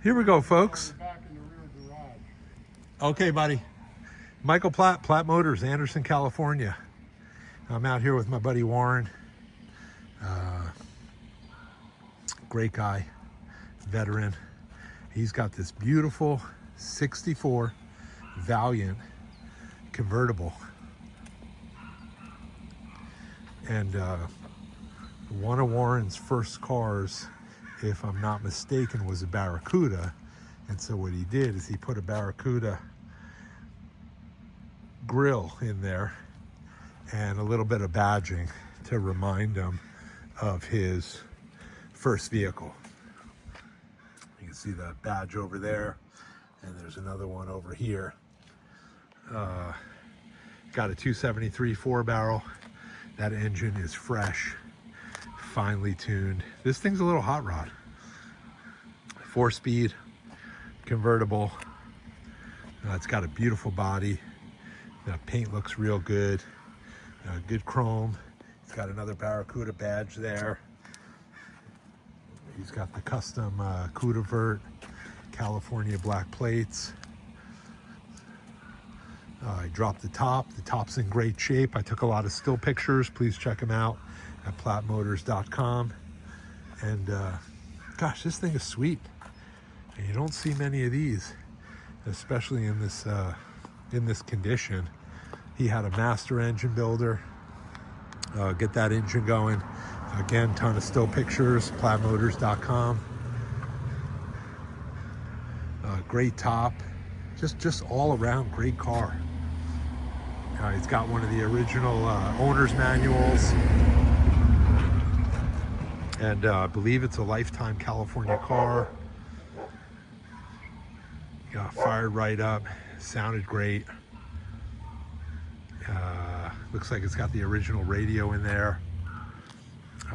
Here we go, folks. Okay, buddy. Michael Platt, Platt Motors, Anderson, California. I'm out here with my buddy Warren. Great guy, veteran. He's got this beautiful 64 Valiant convertible. And one of Warren's first cars, if I'm not mistaken, was a Barracuda. And so what he did is he put a Barracuda grill in there and a little bit of badging to remind him of his first vehicle. You can see the badge over there, and there's another one over here. Got a 273 4-barrel. That engine is fresh, finely tuned. This thing's a little hot rod. 4-speed convertible. It's got a beautiful body. The paint looks real good. Good chrome. It's got another Barracuda badge there. He's got the custom Cudavert California black plates. I dropped the top. The top's in great shape. I took a lot of still pictures. Please check them out at plattmotors.com. And gosh, this thing is sweet. And you don't see many of these, especially in this condition. He had a master engine builder get that engine going. Again, ton of still pictures, plattmotors.com. Great top, just all around great car. He's got one of the original owner's manuals, and I believe it's a lifetime California car. Got fired right up, sounded great. Looks like it's got the original radio in there.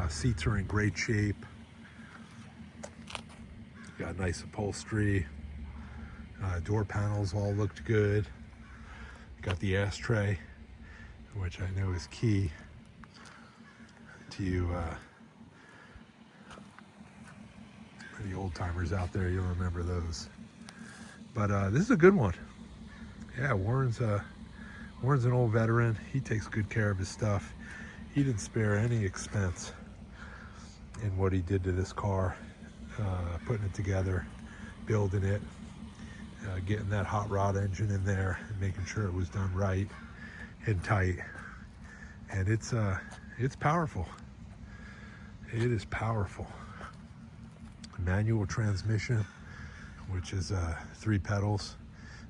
Seats are in great shape. Got nice upholstery. Door panels all looked good. Got the ashtray, which I know is key to you. The old timers out there, you'll remember those. But this is a good one. Yeah, Warren's an old veteran. He takes good care of his stuff. He didn't spare any expense in what he did to this car, putting it together, building it, getting that hot rod engine in there, and making sure it was done right and tight. And it's powerful. It is powerful. Manual transmission, which is 3 pedals,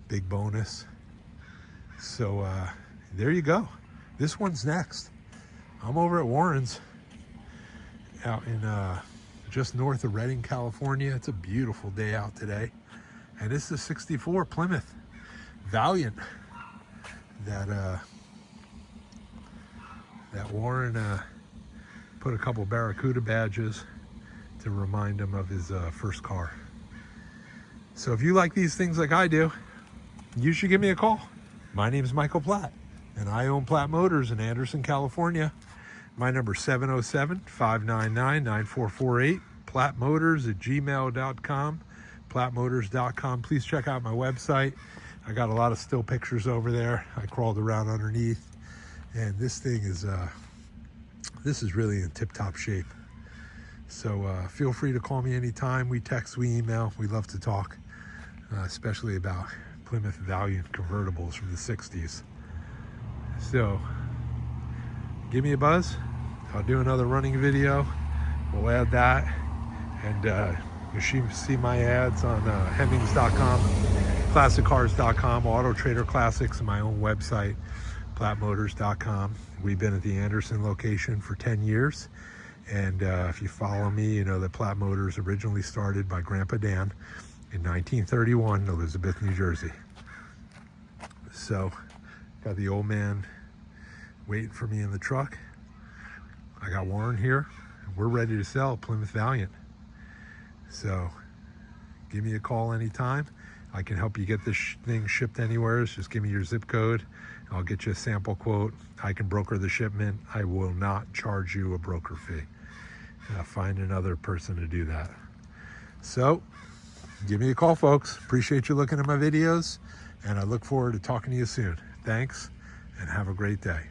big bonus. So there you go. This one's next. I'm over at Warren's out in just north of Redding, California. It's a beautiful day out today. And this is a 64 Plymouth Valiant that Warren put a couple Barracuda badges to remind him of his first car. So if you like these things like I do, you should give me a call. My name is Michael Platt, and I own Platt Motors in Anderson, California. My number is 707-599-9448, plattmotors@gmail.com, plattmotors.com. Please check out my website. I got a lot of still pictures over there. I crawled around underneath, and this thing is really in tip-top shape. So feel free to call me anytime. We text, we email. We love to talk, especially about Plymouth Valiant convertibles from the 60s. So give me a buzz. I'll do another running video. We'll add that. And you see my ads on Hemmings.com, ClassicCars.com, Auto Trader Classics, and my own website, PlattMotors.com. We've been at the Anderson location for 10 years. And if you follow me, you know that Platt Motors originally started by Grandpa Dan in 1931 in Elizabeth, New Jersey. So, got the old man waiting for me in the truck. I got Warren here. We're ready to sell Plymouth Valiant. So, give me a call anytime. I can help you get this thing shipped anywhere. Just give me your zip code. I'll get you a sample quote. I can broker the shipment. I will not charge you a broker fee. Find another person to do that. So, give me a call, folks. Appreciate you looking at my videos, and I look forward to talking to you soon. Thanks, and have a great day.